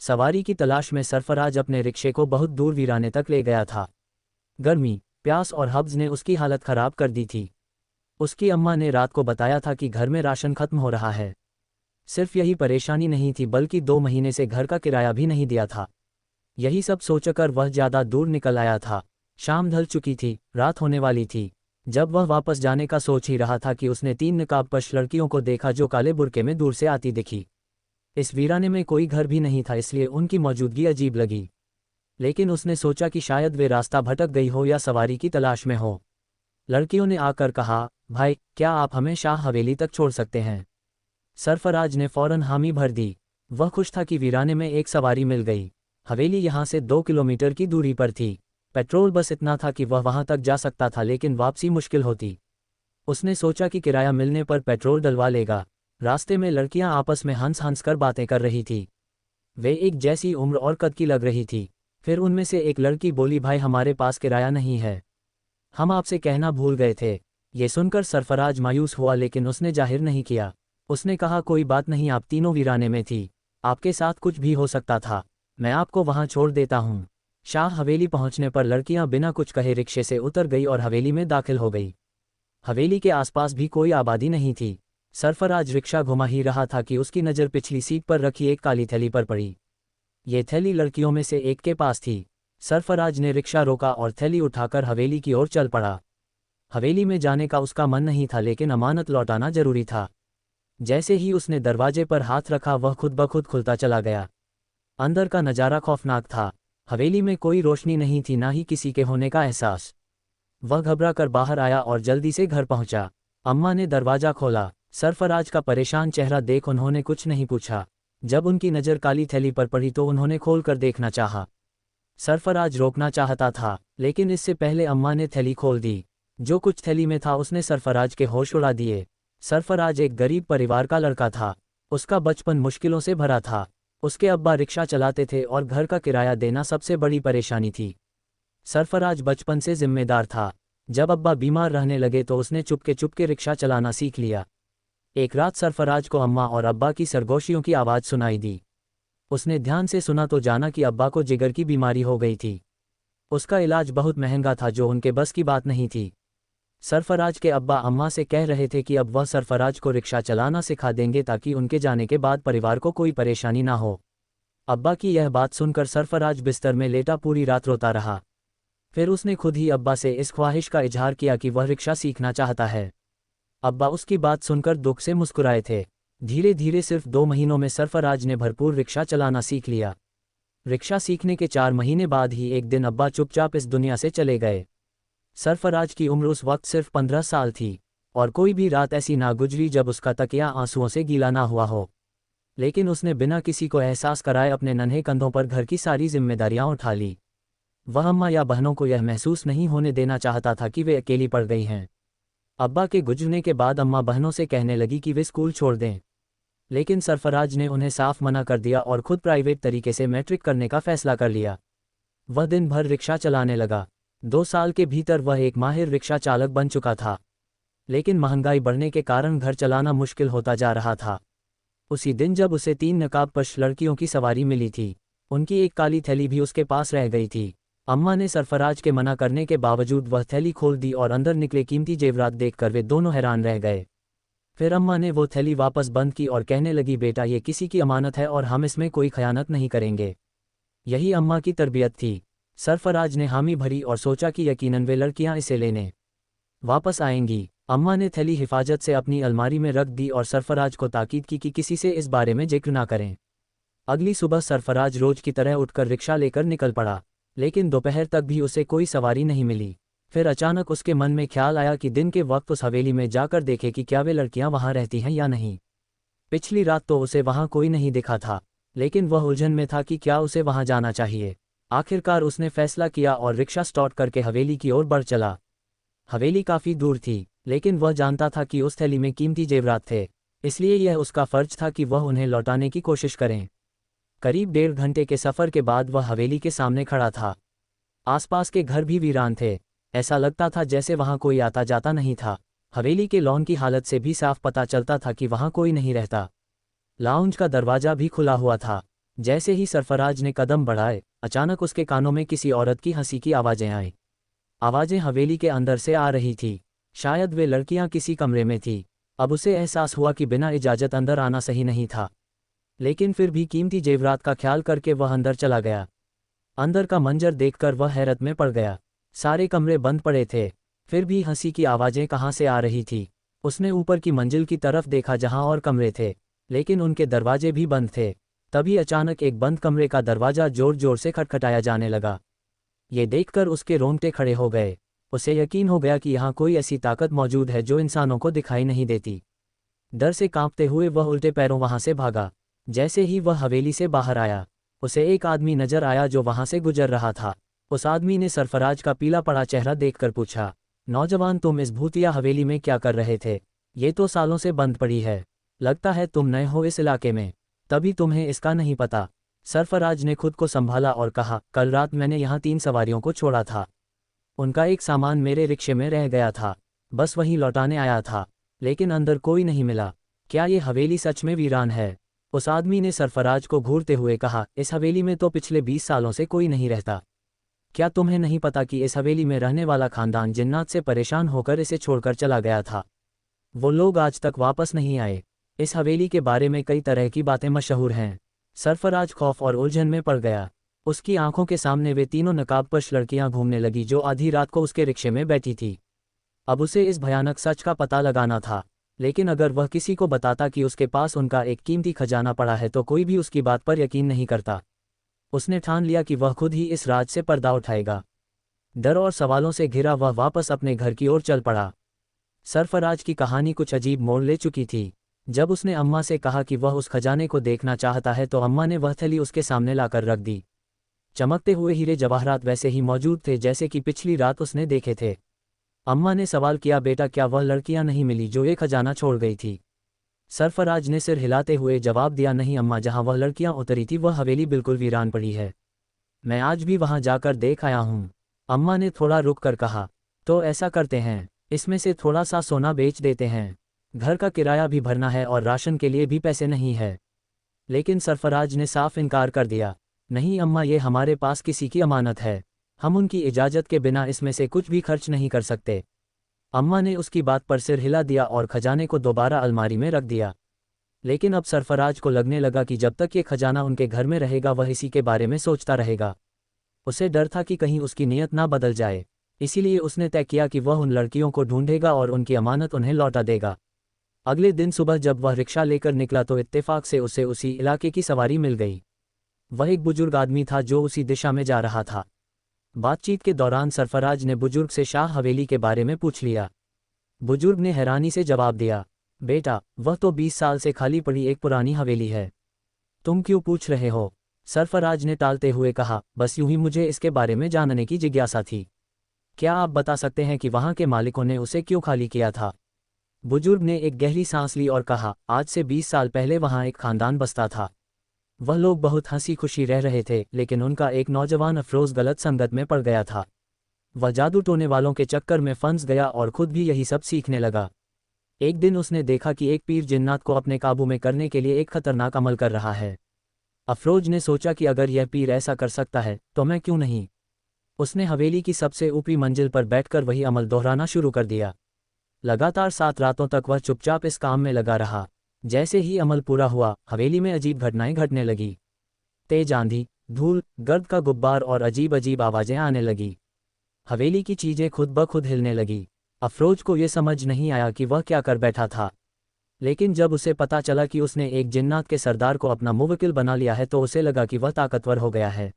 सवारी की तलाश में सरफराज अपने रिक्शे को बहुत दूर वीराने तक ले गया था। गर्मी, प्यास और हब्स ने उसकी हालत खराब कर दी थी। उसकी अम्मा ने रात को बताया था कि घर में राशन खत्म हो रहा है। सिर्फ यही परेशानी नहीं थी बल्कि 2 महीने से घर का किराया भी नहीं दिया था। यही सब सोचकर वह ज़्यादा दूर निकल आया था। शाम ढल चुकी थी, रात होने वाली थी। जब वह वापस जाने का सोच ही रहा था कि उसने 3 नकाबपोश लड़कियों को देखा जो काले बुर्के में दूर से आती दिखी। इस वीराने में कोई घर भी नहीं था, इसलिए उनकी मौजूदगी अजीब लगी। लेकिन उसने सोचा कि शायद वे रास्ता भटक गई हो या सवारी की तलाश में हो। लड़कियों ने आकर कहा, भाई, क्या आप हमें शाह हवेली तक छोड़ सकते हैं? सरफराज ने फौरन हामी भर दी। वह खुश था कि वीराने में एक सवारी मिल गई। हवेली यहाँ से 2 किलोमीटर की दूरी पर थी। पेट्रोल बस इतना था कि वह वहाँ तक जा सकता था, लेकिन वापसी मुश्किल होती। उसने सोचा कि किराया मिलने पर पेट्रोल डलवा लेगा। रास्ते में लड़कियां आपस में हंस हंस कर बातें कर रही थी। वे एक जैसी उम्र और कद की लग रही थी। फिर उनमें से एक लड़की बोली, भाई, हमारे पास किराया नहीं है, हम आपसे कहना भूल गए थे। ये सुनकर सरफराज मायूस हुआ, लेकिन उसने जाहिर नहीं किया। उसने कहा, कोई बात नहीं, आप तीनों वीराने में थी, आपके साथ कुछ भी हो सकता था, मैं आपको वहां छोड़ देता हूं। शाह हवेली पहुंचने पर लड़कियां बिना कुछ कहे रिक्शे से उतर गई और हवेली में दाखिल हो गई। हवेली के आसपास भी कोई आबादी नहीं थी। सरफराज रिक्शा घुमा ही रहा था कि उसकी नज़र पिछली सीट पर रखी एक काली थैली पर पड़ी। ये थैली लड़कियों में से एक के पास थी। सरफराज ने रिक्शा रोका और थैली उठाकर हवेली की ओर चल पड़ा। हवेली में जाने का उसका मन नहीं था, लेकिन अमानत लौटाना जरूरी था। जैसे ही उसने दरवाजे पर हाथ रखा, वह खुद ब खुद खुलता चला गया। अंदर का नज़ारा खौफनाक था। हवेली में कोई रोशनी नहीं थी, ना ही किसी के होने का एहसास। वह घबरा कर बाहर आया और जल्दी से घर पहुंचा। अम्मा ने दरवाज़ा खोला। सरफराज का परेशान चेहरा देख उन्होंने कुछ नहीं पूछा। जब उनकी नज़र काली थैली पर पड़ी तो उन्होंने खोल कर देखना चाहा। सरफराज रोकना चाहता था, लेकिन इससे पहले अम्मा ने थैली खोल दी। जो कुछ थैली में था उसने सरफराज के होश उड़ा दिए। सरफराज एक गरीब परिवार का लड़का था। उसका बचपन मुश्किलों से भरा था। उसके अब्बा रिक्शा चलाते थे और घर का किराया देना सबसे बड़ी परेशानी थी। सरफराज बचपन से जिम्मेदार था। जब अब्बा बीमार रहने लगे तो उसने चुपके रिक्शा चलाना सीख लिया। एक रात सरफराज को अम्मा और अब्बा की सरगोशियों की आवाज़ सुनाई दी। उसने ध्यान से सुना तो जाना कि अब्बा को जिगर की बीमारी हो गई थी। उसका इलाज बहुत महंगा था, जो उनके बस की बात नहीं थी। सरफराज के अब्बा अम्मा से कह रहे थे कि अब वह सरफराज को रिक्शा चलाना सिखा देंगे ताकि उनके जाने के बाद परिवार को कोई परेशानी ना हो। अब्बा की यह बात सुनकर सरफराज बिस्तर में लेटा पूरी रात रोता रहा। फिर उसने खुद ही अब्बा से इस ख्वाहिश का इजहार किया कि वह रिक्शा सीखना चाहता है। अब्बा उसकी बात सुनकर दुख से मुस्कुराए थे। धीरे धीरे सिर्फ 2 महीनों में सरफराज ने भरपूर रिक्शा चलाना सीख लिया। रिक्शा सीखने के 4 महीने बाद ही एक दिन अब्बा चुपचाप इस दुनिया से चले गए। सरफराज की उम्र उस वक्त सिर्फ 15 साल थी, और कोई भी रात ऐसी ना गुजरी जब उसका तकिया आंसुओं से गीला ना हुआ हो। लेकिन उसने बिना किसी को एहसास कराए अपने नन्हे कंधों पर घर की सारी जिम्मेदारियां उठा ली। वह अम्मा या बहनों को यह महसूस नहीं होने देना चाहता था कि वे अकेली पड़ गई हैं। अब्बा के गुजरने के बाद अम्मा बहनों से कहने लगी कि वे स्कूल छोड़ दें, लेकिन सरफराज ने उन्हें साफ मना कर दिया और खुद प्राइवेट तरीके से मैट्रिक करने का फैसला कर लिया। वह दिन भर रिक्शा चलाने लगा। 2 साल के भीतर वह एक माहिर रिक्शा चालक बन चुका था। लेकिन महंगाई बढ़ने के कारण घर चलाना मुश्किल होता जा रहा था। उसी दिन जब उसे 3 नकाबपोश लड़कियों की सवारी मिली थी, उनकी एक काली थैली भी उसके पास रह गई थी। अम्मा ने सरफराज के मना करने के बावजूद वह थैली खोल दी और अंदर निकले कीमती जेवरात देखकर वे दोनों हैरान रह गए। फिर अम्मा ने वो थैली वापस बंद की और कहने लगी, बेटा, ये किसी की अमानत है और हम इसमें कोई खयानत नहीं करेंगे। यही अम्मा की तरबियत थी। सरफराज ने हामी भरी और सोचा कि यकीनन वे लड़कियां इसे लेने वापस आएंगी। अम्मा ने थैली हिफाजत से अपनी अलमारी में रख दी और सरफराज को ताकीद की कि किसी से इस बारे में जिक्र ना करें। अगली सुबह सरफराज रोज की तरह उठकर रिक्शा लेकर निकल पड़ा, लेकिन दोपहर तक भी उसे कोई सवारी नहीं मिली। फिर अचानक उसके मन में ख्याल आया कि दिन के वक्त उस हवेली में जाकर देखे कि क्या वे लड़कियां वहां रहती हैं या नहीं। पिछली रात तो उसे वहां कोई नहीं दिखा था, लेकिन वह उलझन में था कि क्या उसे वहां जाना चाहिए। आखिरकार उसने फैसला किया और रिक्शा स्टार्ट करके हवेली की ओर बढ़ चला। हवेली काफ़ी दूर थी, लेकिन वह जानता था कि उस थैली में कीमती जेवरात थे, इसलिए यह उसका फर्ज था कि वह उन्हें लौटाने की कोशिश करें। करीब 1.5 घंटे के सफ़र के बाद वह हवेली के सामने खड़ा था। आसपास के घर भी वीरान थे। ऐसा लगता था जैसे वहां कोई आता जाता नहीं था। हवेली के लॉन की हालत से भी साफ पता चलता था कि वहां कोई नहीं रहता। लाउंज का दरवाज़ा भी खुला हुआ था। जैसे ही सरफराज ने कदम बढ़ाए, अचानक उसके कानों में किसी औरत की हंसी की आवाज़ें आईं। आवाज़ें हवेली के अंदर से आ रही थी। शायद वे लड़कियां किसी कमरे में थीं। अब उसे एहसास हुआ कि बिना इजाज़त अंदर आना सही नहीं था, लेकिन फिर भी कीमती जेवरात का ख्याल करके वह अंदर चला गया। अंदर का मंजर देखकर वह हैरत में पड़ गया। सारे कमरे बंद पड़े थे, फिर भी हंसी की आवाज़ें कहाँ से आ रही थी। उसने ऊपर की मंजिल की तरफ देखा जहाँ और कमरे थे, लेकिन उनके दरवाजे भी बंद थे। तभी अचानक एक बंद कमरे का दरवाज़ा जोर जोर से खटखटाया जाने लगा। ये देखकर उसके रोंगटे खड़े हो गए। उसे यकीन हो गया कि यहाँ कोई ऐसी ताकत मौजूद है जो इंसानों को दिखाई नहीं देती। डर से कांपते हुए वह उल्टे पैरों वहां से भागा। जैसे ही वह हवेली से बाहर आया, उसे एक आदमी नजर आया जो वहां से गुजर रहा था। उस आदमी ने सरफराज का पीला पड़ा चेहरा देखकर पूछा, नौजवान, तुम इस भूतिया हवेली में क्या कर रहे थे? ये तो सालों से बंद पड़ी है। लगता है तुम नए हो इस इलाके में, तभी तुम्हें इसका नहीं पता। सरफराज ने खुद को संभाला और कहा, कल रात मैंने यहाँ 3 सवारियों को छोड़ा था। उनका एक सामान मेरे रिक्शे में रह गया था, बस वहीं लौटाने आया था, लेकिन अंदर कोई नहीं मिला। क्या ये हवेली सच में वीरान है? उस आदमी ने सरफराज को घूरते हुए कहा, इस हवेली में तो पिछले 20 सालों से कोई नहीं रहता। क्या तुम्हें नहीं पता कि इस हवेली में रहने वाला खानदान जिन्नात से परेशान होकर इसे छोड़कर चला गया था? वो लोग आज तक वापस नहीं आए। इस हवेली के बारे में कई तरह की बातें मशहूर हैं। सरफराज खौफ और उलझन में पड़ गया। उसकी आंखों के सामने वे तीनों नकाबपोश लड़कियां घूमने लगी जो आधी रात को उसके रिक्शे में बैठी थी। अब उसे इस भयानक सच का पता लगाना था, लेकिन अगर वह किसी को बताता कि उसके पास उनका एक कीमती खजाना पड़ा है तो कोई भी उसकी बात पर यकीन नहीं करता। उसने ठान लिया कि वह खुद ही इस राज से पर्दा उठाएगा। डर और सवालों से घिरा वह वापस अपने घर की ओर चल पड़ा। सरफराज की कहानी कुछ अजीब मोड़ ले चुकी थी। जब उसने अम्मा से कहा कि वह उस खजाने को देखना चाहता है तो अम्मा ने वह थैली उसके सामने लाकर रख दी। चमकते हुए हीरे जवाहरात वैसे ही मौजूद थे जैसे कि पिछली रात उसने देखे थे। अम्मा ने सवाल किया, बेटा, क्या वह लड़कियां नहीं मिली जो ये खजाना छोड़ गई थी? सरफराज ने सिर हिलाते हुए जवाब दिया, नहीं अम्मा, जहां वह लड़कियां उतरी थी वह हवेली बिल्कुल वीरान पड़ी है। मैं आज भी वहां जाकर देख आया हूं। अम्मा ने थोड़ा रुक कर कहा, तो ऐसा करते हैं, इसमें से थोड़ा सा सोना बेच देते हैं। घर का किराया भी भरना है और राशन के लिए भी पैसे नहीं है। लेकिन सरफराज ने साफ इनकार कर दिया, नहीं अम्मा, ये हमारे पास किसी की अमानत है। हम उनकी इजाज़त के बिना इसमें से कुछ भी खर्च नहीं कर सकते। अम्मा ने उसकी बात पर सिर हिला दिया और खजाने को दोबारा अलमारी में रख दिया। लेकिन अब सरफराज को लगने लगा कि जब तक ये खजाना उनके घर में रहेगा वह इसी के बारे में सोचता रहेगा। उसे डर था कि कहीं उसकी नीयत ना बदल जाए, इसीलिए उसने तय किया कि वह उन लड़कियों को ढूंढेगा और उनकी अमानत उन्हें लौटा देगा। अगले दिन सुबह जब वह रिक्शा लेकर निकला तो इत्तेफाक से उसे उसी इलाके की सवारी मिल गई। वह एक बुजुर्ग आदमी था जो उसी दिशा में जा रहा था। बातचीत के दौरान सरफराज ने बुजुर्ग से शाह हवेली के बारे में पूछ लिया। बुजुर्ग ने हैरानी से जवाब दिया, बेटा, वह तो 20 साल से खाली पड़ी एक पुरानी हवेली है। तुम क्यों पूछ रहे हो? सरफराज ने टालते हुए कहा, बस यूं ही मुझे इसके बारे में जानने की जिज्ञासा थी। क्या आप बता सकते हैं कि वहां के मालिकों ने उसे क्यों खाली किया था? बुजुर्ग ने एक गहरी सांस ली और कहा, आज से 20 साल पहले वहां एक खानदान बसता था। वह लोग बहुत हंसी खुशी रह रहे थे, लेकिन उनका एक नौजवान अफरोज गलत संगत में पड़ गया था। वह जादू टोने वालों के चक्कर में फंस गया और खुद भी यही सब सीखने लगा। एक दिन उसने देखा कि एक पीर जिन्नात को अपने काबू में करने के लिए एक खतरनाक अमल कर रहा है। अफरोज ने सोचा कि अगर यह पीर ऐसा कर सकता है तो मैं क्यों नहीं। उसने हवेली की सबसे ऊपरी मंजिल पर बैठकर वही अमल दोहराना शुरू कर दिया। लगातार 7 रातों तक वह चुपचाप इस काम में लगा रहा। जैसे ही अमल पूरा हुआ, हवेली में अजीब घटनाएं घटने लगी। तेज आंधी, धूल, गर्द का गुब्बार और अजीब अजीब आवाजें आने लगी। हवेली की चीजें खुद ब खुद हिलने लगी। अफरोज को यह समझ नहीं आया कि वह क्या कर बैठा था, लेकिन जब उसे पता चला कि उसने एक जिन्नात के सरदार को अपना मुवक्किल बना लिया है तो उसे लगा कि वह ताकतवर हो गया है।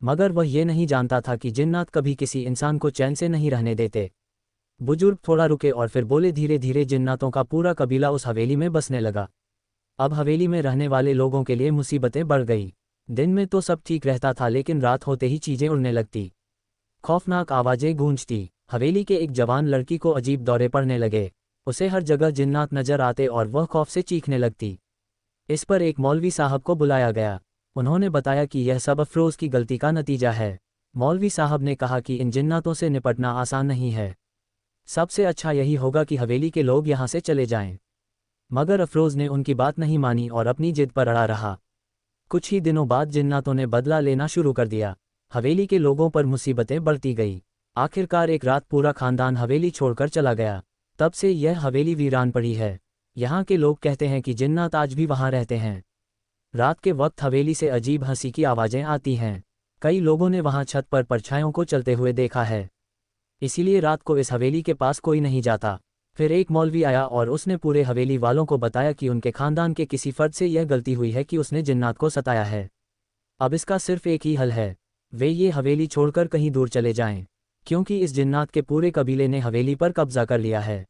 मगर वह ये नहीं जानता था कि जिन्नात कभी किसी इंसान को चैन से नहीं रहने देते। बुजुर्ग थोड़ा रुके और फिर बोले, धीरे धीरे जिन्नातों का पूरा कबीला उस हवेली में बसने लगा। अब हवेली में रहने वाले लोगों के लिए मुसीबतें बढ़ गई। दिन में तो सब ठीक रहता था, लेकिन रात होते ही चीजें उड़ने लगती। खौफनाक आवाजें गूंजती। हवेली के एक जवान लड़की को अजीब दौरे पड़ने लगे। उसे हर जगह जिन्नात नजर आते और वह खौफ से चीखने लगती। इस पर एक मौलवी साहब को बुलाया गया। उन्होंने बताया कि यह सब अफरोज की गलती का नतीजा है। मौलवी साहब ने कहा कि इन जिन्नातों से निपटना आसान नहीं है। सबसे अच्छा यही होगा कि हवेली के लोग यहाँ से चले जाएं। मगर अफरोज ने उनकी बात नहीं मानी और अपनी जिद पर अड़ा रहा। कुछ ही दिनों बाद जिन्नातों ने बदला लेना शुरू कर दिया। हवेली के लोगों पर मुसीबतें बढ़ती गई। आखिरकार एक रात पूरा खानदान हवेली छोड़कर चला गया। तब से यह हवेली वीरान पड़ी है। यहाँ के लोग कहते हैं कि जिन्नात आज भी वहाँ रहते हैं। रात के वक्त हवेली से अजीब हंसी की आवाज़ें आती हैं। कई लोगों ने वहाँ छत पर परछाइयों को चलते हुए देखा है। इसीलिए रात को इस हवेली के पास कोई नहीं जाता। फिर एक मौलवी आया और उसने पूरे हवेली वालों को बताया कि उनके खानदान के किसी फर्द से यह गलती हुई है कि उसने जिन्नात को सताया है। अब इसका सिर्फ एक ही हल है, वे ये हवेली छोड़कर कहीं दूर चले जाएं, क्योंकि इस जिन्नात के पूरे कबीले ने हवेली पर कब्जा कर लिया है।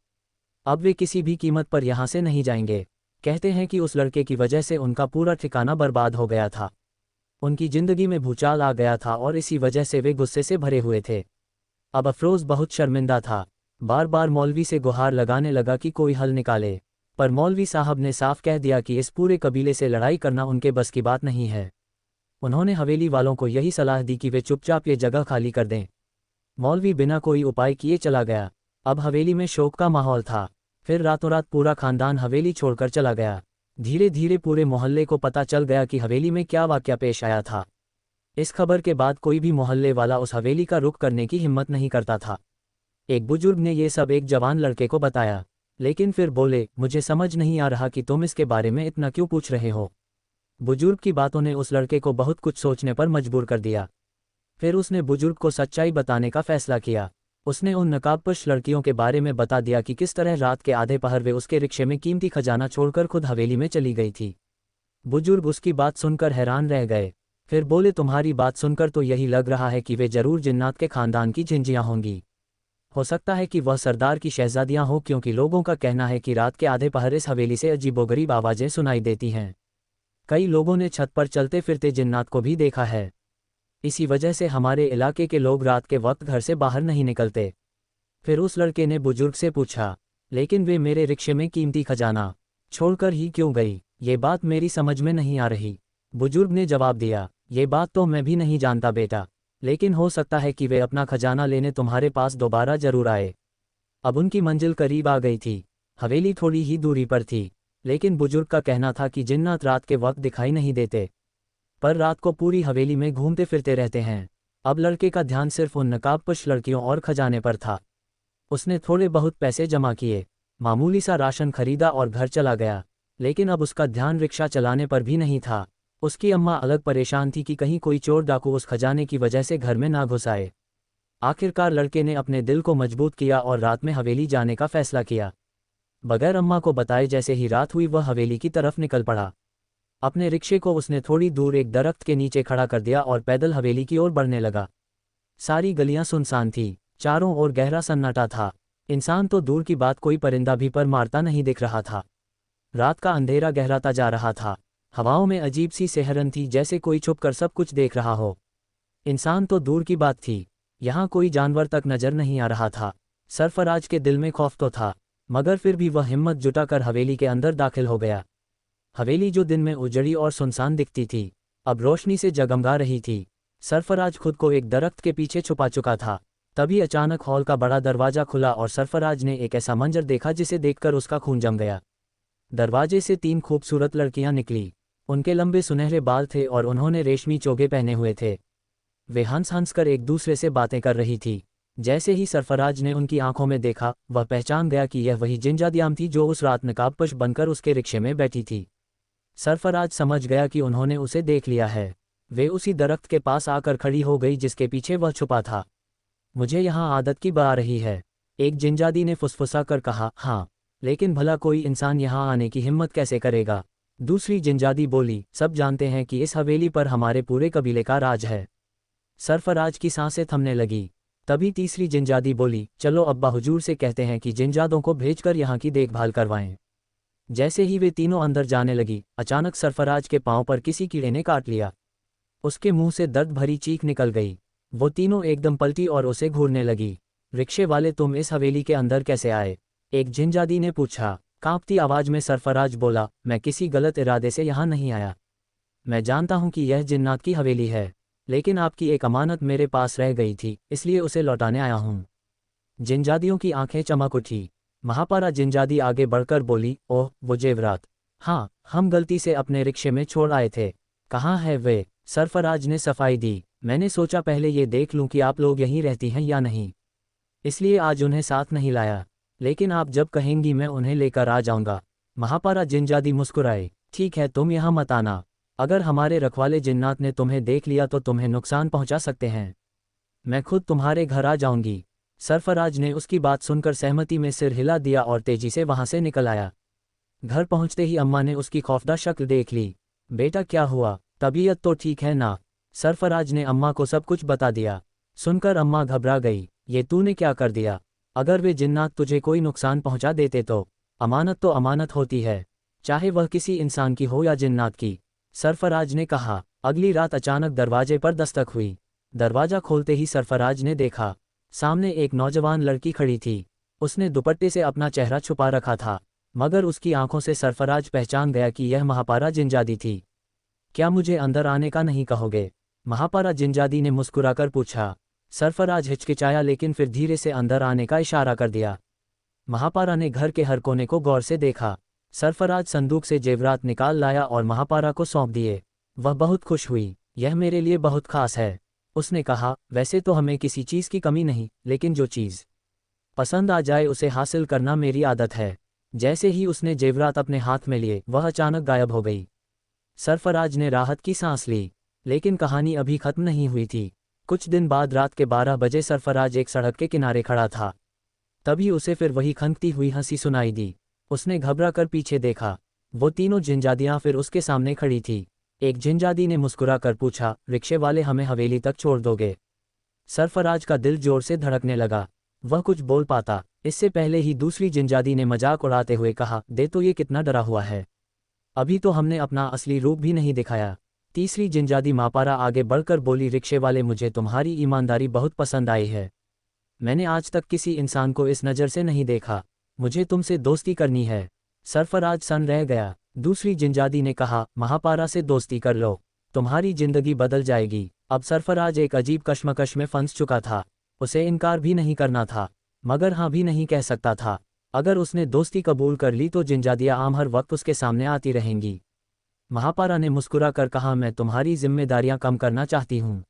अब वे किसी भी कीमत पर यहाँ से नहीं जाएंगे। कहते हैं कि उस लड़के की वजह से उनका पूरा ठिकाना बर्बाद हो गया था। उनकी जिंदगी में भूचाल आ गया था और इसी वजह से वे गुस्से से भरे हुए थे। अब अफरोज़ बहुत शर्मिंदा था। बार बार मौलवी से गुहार लगाने लगा कि कोई हल निकाले, पर मौलवी साहब ने साफ कह दिया कि इस पूरे कबीले से लड़ाई करना उनके बस की बात नहीं है। उन्होंने हवेली वालों को यही सलाह दी कि वे चुपचाप ये जगह खाली कर दें। मौलवी बिना कोई उपाय किए चला गया। अब हवेली में शोक का माहौल था। फिर रातों रात पूरा खानदान हवेली छोड़कर चला गया। धीरे धीरे पूरे मोहल्ले को पता चल गया कि हवेली में क्या वाक़या पेश आया था। इस खबर के बाद कोई भी मोहल्ले वाला उस हवेली का रुख करने की हिम्मत नहीं करता था। एक बुजुर्ग ने ये सब एक जवान लड़के को बताया, लेकिन फिर बोले, मुझे समझ नहीं आ रहा कि तुम इसके बारे में इतना क्यों पूछ रहे हो। बुजुर्ग की बातों ने उस लड़के को बहुत कुछ सोचने पर मजबूर कर दिया। फिर उसने बुजुर्ग को सच्चाई बताने का फैसला किया। उसने उन नकाबपोश लड़कियों के बारे में बता दिया कि किस तरह रात के आधे पहर वे उसके रिक्शे में कीमती खजाना छोड़कर खुद हवेली में चली गई थी। बुजुर्ग उसकी बात सुनकर हैरान रह गए। फिर बोले, तुम्हारी बात सुनकर तो यही लग रहा है कि वे जरूर जिन्नात के खानदान की झिंझियाँ होंगी। हो सकता है कि वह सरदार की शहजादियाँ हो, क्योंकि लोगों का कहना है कि रात के आधे पहर इस हवेली से अजीबोगरीब आवाज़ें सुनाई देती हैं। कई लोगों ने छत पर चलते फिरते जिन्नात को भी देखा है। इसी वजह से हमारे इलाके के लोग रात के वक्त घर से बाहर नहीं निकलते। फिर उस लड़के ने बुजुर्ग से पूछा, लेकिन वे मेरे रिक्शे में कीमती खजाना छोड़कर ही क्यों गई? ये बात मेरी समझ में नहीं आ रही। बुजुर्ग ने जवाब दिया, ये बात तो मैं भी नहीं जानता बेटा, लेकिन हो सकता है कि वे अपना खजाना लेने तुम्हारे पास दोबारा जरूर आए। अब उनकी मंजिल करीब आ गई थी। हवेली थोड़ी ही दूरी पर थी, लेकिन बुजुर्ग का कहना था कि जिन्नात रात के वक्त दिखाई नहीं देते, पर रात को पूरी हवेली में घूमते फिरते रहते हैं। अब लड़के का ध्यान सिर्फ उन नकाबपोश लड़कियों और खजाने पर था। उसने थोड़े बहुत पैसे जमा किए, मामूली सा राशन खरीदा और घर चला गया। लेकिन अब उसका ध्यान रिक्शा चलाने पर भी नहीं था। उसकी अम्मा अलग परेशान थी कि कहीं कोई चोर डाकू उस खजाने की वजह से घर में ना घुस आए। आखिरकार लड़के ने अपने दिल को मजबूत किया और रात में हवेली जाने का फैसला किया। बगैर अम्मा को बताए जैसे ही रात हुई वह हवेली की तरफ निकल पड़ा। अपने रिक्शे को उसने थोड़ी दूर एक दरख्त के नीचे खड़ा कर दिया और पैदल हवेली की ओर बढ़ने लगा। सारी गलियां सुनसान थी, चारों ओर गहरा सन्नाटा था। इंसान तो दूर की बात, कोई परिंदा भी पर मारता नहीं दिख रहा था। रात का अंधेरा गहराता जा रहा था। हवाओं में अजीब सी सिहरन थी, जैसे कोई छुपकर सब कुछ देख रहा हो। इंसान तो दूर की बात थी, यहाँ कोई जानवर तक नजर नहीं आ रहा था। सरफराज के दिल में खौफ तो था, मगर फिर भी वह हिम्मत जुटाकर हवेली के अंदर दाखिल हो गया। हवेली जो दिन में उजड़ी और सुनसान दिखती थी, अब रोशनी से जगमगा रही थी। सरफराज खुद को एक दरख्त के पीछे छुपा चुका था। तभी अचानक हॉल का बड़ा दरवाजा खुला और सरफराज ने एक ऐसा मंजर देखा जिसे देखकर उसका खून जम गया। दरवाजे से 3 खूबसूरत लड़कियां निकली। उनके लंबे सुनहरे बाल थे और उन्होंने रेशमी चोगे पहने हुए थे। वे हंस हंस कर एक दूसरे से बातें कर रही थी। जैसे ही सरफराज ने उनकी आंखों में देखा, वह पहचान गया कि यह वही जिंजादियाम थी जो उस रात नकाबपोश बनकर उसके रिक्शे में बैठी थी। सरफराज समझ गया कि उन्होंने उसे देख लिया है। वे उसी दरख्त के पास आकर खड़ी हो गई जिसके पीछे वह छुपा था। मुझे यहाँ आदत की आ रही है, एक जिंजादी ने फुसफुसा कर कहा। हाँ, लेकिन भला कोई इंसान यहाँ आने की हिम्मत कैसे करेगा? दूसरी जिंजादी बोली, सब जानते हैं कि इस हवेली पर हमारे पूरे कबीले का राज है। सरफराज की सांसें थमने लगी। तभी तीसरी जिंजादी बोली, चलो अब्बा हुजूर से कहते हैं कि जिंजादों को भेजकर यहाँ की देखभाल करवाएं। जैसे ही वे तीनों अंदर जाने लगी, अचानक सरफराज के पांव पर किसी कीड़े ने काट लिया। उसके मुंह से दर्द भरी चीख निकल गई। वो तीनों एकदम पलटी और उसे घूरने लगी। रिक्शे वाले, तुम इस हवेली के अंदर कैसे आए? एक जिंजादी ने पूछा। कांपती आवाज में सरफराज बोला, मैं किसी गलत इरादे से यहाँ नहीं आया। मैं जानता हूँ कि यह जिन्नात की हवेली है, लेकिन आपकी एक अमानत मेरे पास रह गई थी, इसलिए उसे लौटाने आया हूँ। जिंजादियों की आंखें चमक उठी। महापारा जिंजादी आगे बढ़कर बोली, ओह वो जेवरात, हाँ, हम गलती से अपने रिक्शे में छोड़ आए थे। कहाँ है वे? सरफराज ने सफाई दी। मैंने सोचा पहले ये देख लूं कि आप लोग यहीं रहती हैं या नहीं, इसलिए आज उन्हें साथ नहीं लाया, लेकिन आप जब कहेंगी मैं उन्हें लेकर आ जाऊंगा। महापारा जिनजादी मुस्कुराए। ठीक है, तुम यहाँ मत आना। अगर हमारे रखवाले जिन्नात ने तुम्हें देख लिया तो तुम्हें नुकसान पहुंचा सकते हैं। मैं खुद तुम्हारे घर आ जाऊंगी। सरफराज ने उसकी बात सुनकर सहमति में सिर हिला दिया और तेजी से वहां से निकल आया। घर पहुंचते ही अम्मा ने उसकी खौफदा शक्ल देख ली। बेटा क्या हुआ, तबीयत तो ठीक है ना? सरफराज ने अम्मा को सब कुछ बता दिया। सुनकर अम्मा घबरा गई। ये तूने क्या कर दिया? अगर वे जिन्नात तुझे कोई नुकसान पहुंचा देते तो अमानत होती है, चाहे वह किसी इंसान की हो या जिन्नात की, सरफराज ने कहा। अगली रात अचानक दरवाजे पर दस्तक हुई। दरवाजा खोलते ही सरफराज ने देखा, सामने एक नौजवान लड़की खड़ी थी। उसने दुपट्टे से अपना चेहरा छुपा रखा था, मगर उसकी आंखों से सरफराज पहचान गया कि यह महापारा जिनजादी थी। क्या मुझे अंदर आने का नहीं कहोगे? महापारा जिनजादी ने मुस्कुराकर पूछा। सरफराज हिचकिचाया लेकिन फिर धीरे से अंदर आने का इशारा कर दिया। महापारा ने घर के हर कोने को गौर से देखा। सरफराज संदूक से जेवरात निकाल लाया और महापारा को सौंप दिए। वह बहुत खुश हुई। यह मेरे लिए बहुत खास है, उसने कहा। वैसे तो हमें किसी चीज़ की कमी नहीं, लेकिन जो चीज़ पसंद आ जाए उसे हासिल करना मेरी आदत है। जैसे ही उसने जेवरात अपने हाथ में लिए, वह अचानक गायब हो गई। सरफराज ने राहत की सांस ली, लेकिन कहानी अभी खत्म नहीं हुई थी। कुछ दिन बाद रात के 12 बजे सरफराज एक सड़क के किनारे खड़ा था। तभी उसे फिर वही खनकती हुई हंसी सुनाई दी। उसने घबरा कर पीछे देखा। वो तीनों जिनजादियां फिर उसके सामने खड़ी थी। एक जिनजादी ने मुस्कुराकर पूछा, रिक्शे वाले हमें हवेली तक छोड़ दोगे? सरफराज का दिल जोर से धड़कने लगा। वह कुछ बोल पाता, इससे पहले ही दूसरी जिनजादी ने मजाक उड़ाते हुए कहा, दे तो ये कितना डरा हुआ है, अभी तो हमने अपना असली रूप भी नहीं दिखाया। तीसरी जिनजादी मापारा आगे बढ़कर बोली, रिक्शे वाले मुझे तुम्हारी ईमानदारी बहुत पसंद आई है। मैंने आज तक किसी इंसान को इस नज़र से नहीं देखा। मुझे तुमसे दोस्ती करनी है। सरफराज सन रह गया। दूसरी जिनजादी ने कहा, महापारा से दोस्ती कर लो, तुम्हारी जिंदगी बदल जाएगी। अब सरफराज एक अजीब कश्मकश में फंस चुका था। उसे इनकार भी नहीं करना था, मगर हाँ भी नहीं कह सकता था। अगर उसने दोस्ती कबूल कर ली तो जिनजादियाँ आम हर वक्त उसके सामने आती रहेंगी। महापारा ने मुस्कुरा कर कहा, मैं तुम्हारी जिम्मेदारियां कम करना चाहती हूँ।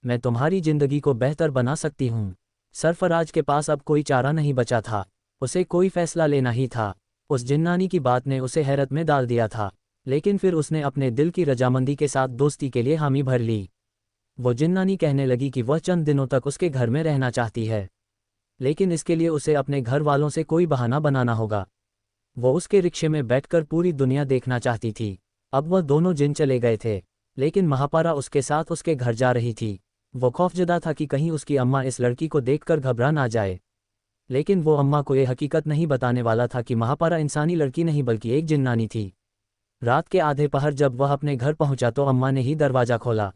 मैं तुम्हारी जिंदगी को बेहतर बना सकती हूँ। सरफराज के पास अब कोई चारा नहीं बचा था। उसे कोई फैसला लेना ही था। उस जिन्नानी की बात ने उसे हैरत में डाल दिया था, लेकिन फिर उसने अपने दिल की रजामंदी के साथ दोस्ती के लिए हामी भर ली। वो जिन्नानी कहने लगी कि वह चंद दिनों तक उसके घर में रहना चाहती है, लेकिन इसके लिए उसे अपने घर वालों से कोई बहाना बनाना होगा। वो उसके रिक्शे में बैठकर पूरी दुनिया देखना चाहती थी। अब वह दोनों जिन चले गए थे, लेकिन महापारा उसके साथ उसके घर जा रही थी। वो खौफजदा था कि कहीं उसकी अम्मा इस लड़की को देखकर घबरा ना जाए, लेकिन वो अम्मा को यह हकीकत नहीं बताने वाला था कि महापारा इंसानी लड़की नहीं बल्कि एक जिन्नानी थी। रात के आधे पहर जब वह अपने घर पहुंचा तो अम्मा ने ही दरवाज़ा खोला।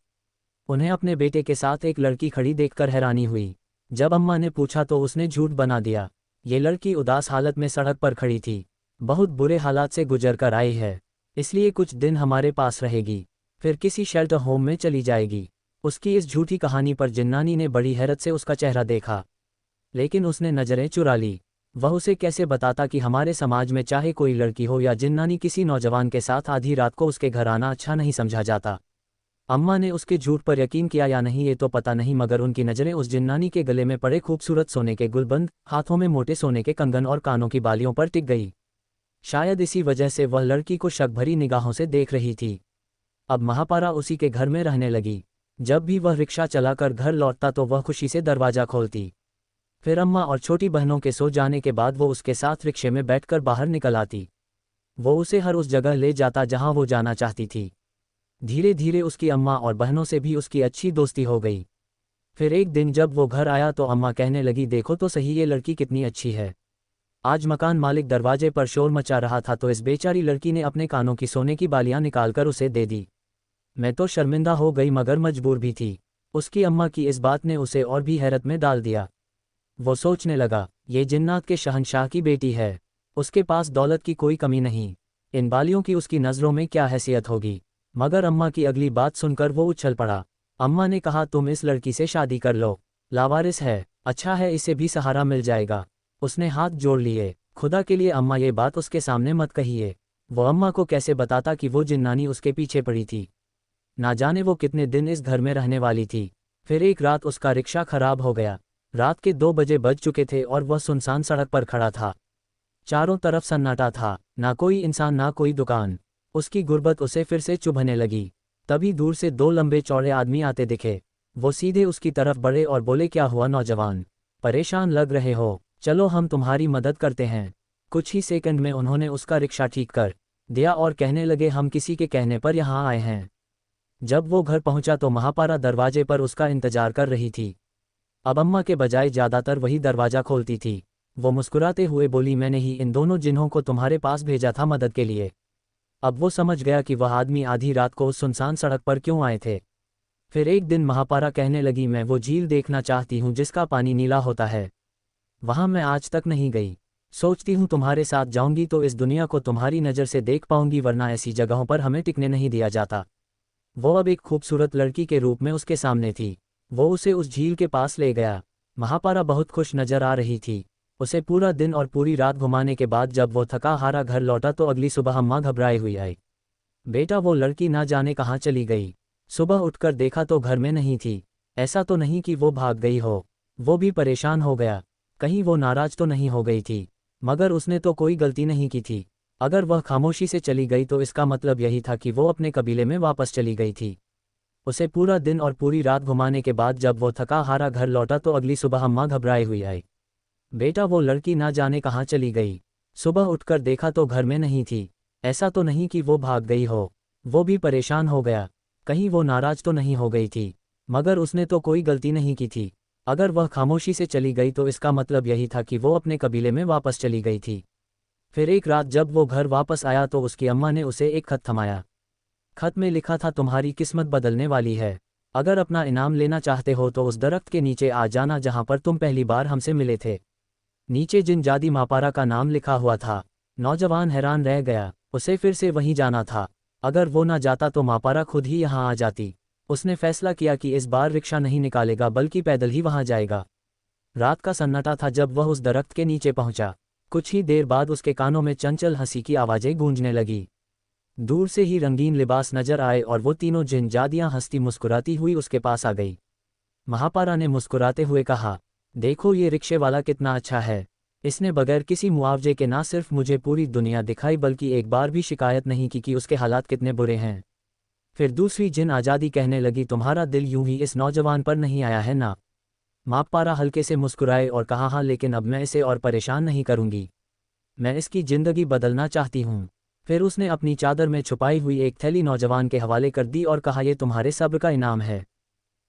उन्हें अपने बेटे के साथ एक लड़की खड़ी देखकर हैरानी हुई। जब अम्मा ने पूछा तो उसने झूठ बना दिया। ये लड़की उदास हालत में सड़क पर खड़ी थी, बहुत बुरे हालात से गुजर कर आई है, इसलिए कुछ दिन हमारे पास रहेगी, फिर किसी शेल्टर होम में चली जाएगी। उसकी इस झूठी कहानी पर जिन्नानी ने बड़ी हैरत से उसका चेहरा देखा, लेकिन उसने नज़रें चुरा ली। वह उसे कैसे बताता कि हमारे समाज में चाहे कोई लड़की हो या जिन्नानी, किसी नौजवान के साथ आधी रात को उसके घर आना अच्छा नहीं समझा जाता। अम्मा ने उसके झूठ पर यकीन किया या नहीं ये तो पता नहीं, मगर उनकी नज़रें उस जिन्नानी के गले में पड़े खूबसूरत सोने के गुलबंद, हाथों में मोटे सोने के कंगन और कानों की बालियों पर टिक गई। शायद इसी वजह से वह लड़की को शक भरी निगाहों से देख रही थी। अब महापारा उसी के घर में रहने लगी। जब भी वह रिक्शा चलाकर घर लौटता तो वह खुशी से दरवाज़ा खोलती। फिर अम्मा और छोटी बहनों के सो जाने के बाद वो उसके साथ रिक्शे में बैठकर बाहर निकल आती। वो उसे हर उस जगह ले जाता जहां वो जाना चाहती थी। धीरे धीरे उसकी अम्मा और बहनों से भी उसकी अच्छी दोस्ती हो गई। फिर एक दिन जब वो घर आया तो अम्मा कहने लगी, देखो तो सही ये लड़की कितनी अच्छी है। आज मकान मालिक दरवाजे पर शोर मचा रहा था तो इस बेचारी लड़की ने अपने कानों की सोने की बालियां निकालकर उसे दे दी। मैं तो शर्मिंदा हो गई मगर मजबूर भी थी। उसकी अम्मा की इस बात ने उसे और भी हैरत में डाल दिया। वो सोचने लगा, ये जिन्नात के शहंशाह की बेटी है, उसके पास दौलत की कोई कमी नहीं, इन बालियों की उसकी नज़रों में क्या हैसियत होगी। मगर अम्मा की अगली बात सुनकर वो उछल पड़ा। अम्मा ने कहा, तुम इस लड़की से शादी कर लो, लावारिस है, अच्छा है, इसे भी सहारा मिल जाएगा। उसने हाथ जोड़ लिए, खुदा के लिए अम्मा ये बात उसके सामने मत कहिए। वो अम्मा को कैसे बताता कि वो जिन्नानी उसके पीछे पड़ी थी। ना जाने वो कितने दिन इस घर में रहने वाली थी। फिर एक रात उसका रिक्शा खराब हो गया। रात के 2 बजे बज चुके थे और वह सुनसान सड़क पर खड़ा था। चारों तरफ सन्नाटा था, ना कोई इंसान ना कोई दुकान। उसकी गुर्बत उसे फिर से चुभने लगी। तभी दूर से 2 लंबे चौड़े आदमी आते दिखे। वो सीधे उसकी तरफ बढ़े और बोले, क्या हुआ नौजवान, परेशान लग रहे हो? चलो हम तुम्हारी मदद करते हैं। कुछ ही सेकंड में उन्होंने उसका रिक्शा ठीक कर दिया और कहने लगे, हम किसी के कहने पर यहाँ आए हैं। जब वो घर पहुंचा तो महापारा दरवाजे पर उसका इंतजार कर रही थी। अब अम्मा के बजाय ज़्यादातर वही दरवाज़ा खोलती थी। वो मुस्कुराते हुए बोली, मैंने ही इन दोनों जिन्हों को तुम्हारे पास भेजा था मदद के लिए। अब वो समझ गया कि वह आदमी आधी रात को उस सुनसान सड़क पर क्यों आए थे। फिर एक दिन महापारा कहने लगी, मैं वो झील देखना चाहती हूँ जिसका पानी नीला होता है। वहाँ मैं आज तक नहीं गई। सोचती हूँ तुम्हारे साथ जाऊंगी तो इस दुनिया को तुम्हारी नज़र से देख पाऊंगी, वरना ऐसी जगहों पर हमें टिकने नहीं दिया जाता। वो अब एक खूबसूरत लड़की के रूप में उसके सामने थी। वो उसे उस झील के पास ले गया। महापारा बहुत खुश नजर आ रही थी। उसे पूरा दिन और पूरी रात घुमाने के बाद जब वो थका हारा घर लौटा तो अगली सुबह अम्मा घबराई हुई आई। बेटा, वो लड़की ना जाने कहाँ चली गई। सुबह उठकर देखा तो घर में नहीं थी। ऐसा तो नहीं कि वो भाग गई हो। वो भी परेशान हो गया, कहीं वो नाराज तो नहीं हो गई थी। मगर उसने तो कोई गलती नहीं की थी। अगर वह खामोशी से चली गई तो इसका मतलब यही था कि वो अपने कबीले में वापस चली गई थी। उसे पूरा दिन और पूरी रात घुमाने के बाद जब वो थका हारा घर लौटा तो अगली सुबह अम्मा घबराई हुई आई। बेटा, वो लड़की ना जाने कहाँ चली गई। सुबह उठकर देखा तो घर में नहीं थी। ऐसा तो नहीं कि वो भाग गई हो। वो भी परेशान हो गया, कहीं वो नाराज तो नहीं हो गई थी। मगर उसने तो कोई गलती नहीं की थी। अगर वह खामोशी से चली गई तो इसका मतलब यही था कि वो अपने कबीले में वापस चली गई थी। फिर एक रात जब वो घर वापस आया तो उसकी अम्मा ने उसे एक खत थमाया। खत में लिखा था, तुम्हारी किस्मत बदलने वाली है। अगर अपना इनाम लेना चाहते हो तो उस दरख्त के नीचे आ जाना जहां पर तुम पहली बार हमसे मिले थे। नीचे जिन जादी मापारा का नाम लिखा हुआ था। नौजवान हैरान रह गया, उसे फिर से वहीं जाना था। अगर वो ना जाता तो मापारा खुद ही यहाँ आ जाती। उसने फैसला किया कि इस बार रिक्शा नहीं निकालेगा बल्कि पैदल ही वहां जाएगा। रात का सन्नाटा था जब वह उस दरख्त के नीचे पहुंचा। कुछ ही देर बाद उसके कानों में चंचल हंसी की आवाज़ें गूंजने लगी। दूर से ही रंगीन लिबास नजर आए और वो तीनों जिन जादियां हंसती मुस्कुराती हुई उसके पास आ गई। महापारा ने मुस्कुराते हुए कहा, देखो ये रिक्शे वाला कितना अच्छा है। इसने बगैर किसी मुआवजे के ना सिर्फ मुझे पूरी दुनिया दिखाई बल्कि एक बार भी शिकायत नहीं की कि उसके हालात कितने बुरे हैं। फिर दूसरी जिन आज़ादी कहने लगी, तुम्हारा दिल यूं ही इस नौजवान पर नहीं आया है ना। मापारा हल्के से मुस्कुराए और कहा, हाँ, लेकिन अब मैं इसे और परेशान नहीं करूंगी। मैं इसकी जिंदगी बदलना चाहती हूँ। फिर उसने अपनी चादर में छुपाई हुई एक थैली नौजवान के हवाले कर दी और कहा, यह तुम्हारे सब्र का इनाम है।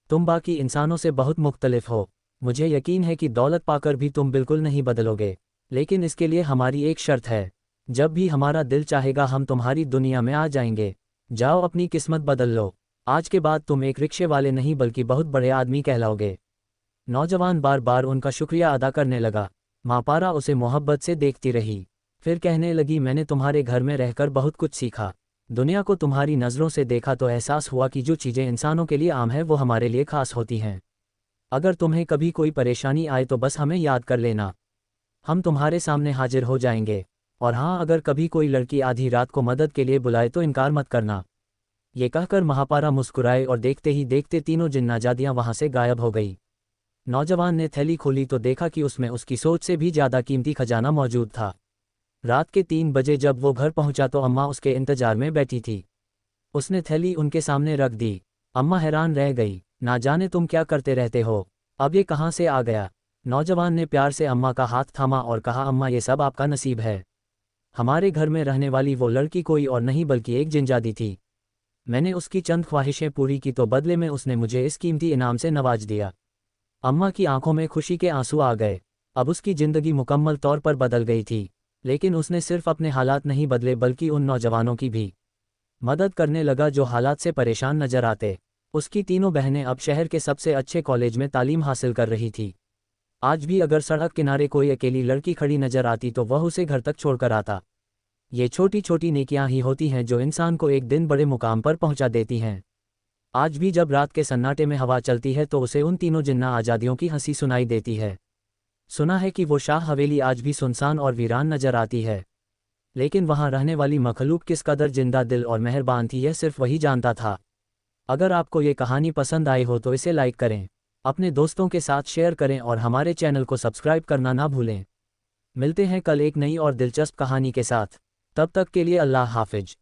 तुम बाकी इंसानों से बहुत मुख्तलिफ हो। मुझे यकीन है कि दौलत पाकर भी तुम बिल्कुल नहीं बदलोगे, लेकिन इसके लिए हमारी एक शर्त है। जब भी हमारा दिल चाहेगा हम तुम्हारी दुनिया में आ जाएंगे। जाओ, अपनी किस्मत बदल लो। आज के बाद तुम एक रिक्शे वाले नहीं बल्कि बहुत बड़े आदमी कहलाओगे। नौजवान बार बार उनका शुक्रिया अदा करने लगा। मापारा उसे मोहब्बत से देखती रही। फिर कहने लगी, मैंने तुम्हारे घर में रहकर बहुत कुछ सीखा। दुनिया को तुम्हारी नज़रों से देखा तो एहसास हुआ कि जो चीज़ें इंसानों के लिए आम है वो हमारे लिए खास होती हैं। अगर तुम्हें कभी कोई परेशानी आए तो बस हमें याद कर लेना, हम तुम्हारे सामने हाजिर हो जाएंगे। और हाँ, अगर कभी कोई लड़की आधी रात को मदद के लिए बुलाए तो इनकार मत करना। ये कहकर महापारा मुस्कुराए और देखते ही देखते तीनों जिन्नाजादियाँ वहाँ से गायब हो गई। नौजवान ने थैली खोली तो देखा कि उसमें उसकी सोच से भी ज़्यादा कीमती खजाना मौजूद था। रात के 3 बजे जब वो घर पहुंचा तो अम्मा उसके इंतजार में बैठी थी। उसने थैली उनके सामने रख दी। अम्मा हैरान रह गई, ना जाने तुम क्या करते रहते हो, अब ये कहाँ से आ गया। नौजवान ने प्यार से अम्मा का हाथ थामा और कहा, अम्मा, ये सब आपका नसीब है। हमारे घर में रहने वाली वो लड़की कोई और नहीं बल्कि एक जिनजादी थी। मैंने उसकी चंद ख्वाहिशें पूरी की तो बदले में उसने मुझे इस कीमती इनाम से नवाज दिया। अम्मा की आंखों में खुशी के आंसू आ गए। अब उसकी जिंदगी मुकम्मल तौर पर बदल गई थी। लेकिन उसने सिर्फ अपने हालात नहीं बदले बल्कि उन नौजवानों की भी मदद करने लगा जो हालात से परेशान नजर आते। उसकी तीनों बहनें अब शहर के सबसे अच्छे कॉलेज में तालीम हासिल कर रही थी। आज भी अगर सड़क किनारे कोई अकेली लड़की खड़ी नजर आती तो वह उसे घर तक छोड़कर आता। ये छोटी छोटी नेकियां ही होती हैं जो इंसान को एक दिन बड़े मुकाम पर पहुंचा देती हैं। आज भी जब रात के सन्नाटे में हवा चलती है तो उसे उन तीनों जिन्ना आज़ादियों की हंसी सुनाई देती है। सुना है कि वो शाह हवेली आज भी सुनसान और वीरान नजर आती है, लेकिन वहां रहने वाली मखलूक किस कदर जिंदा दिल और मेहरबान थी यह सिर्फ वही जानता था। अगर आपको ये कहानी पसंद आई हो तो इसे लाइक करें, अपने दोस्तों के साथ शेयर करें और हमारे चैनल को सब्सक्राइब करना ना भूलें। मिलते हैं कल एक नई और दिलचस्प कहानी के साथ। तब तक के लिए अल्लाह हाफ़िज।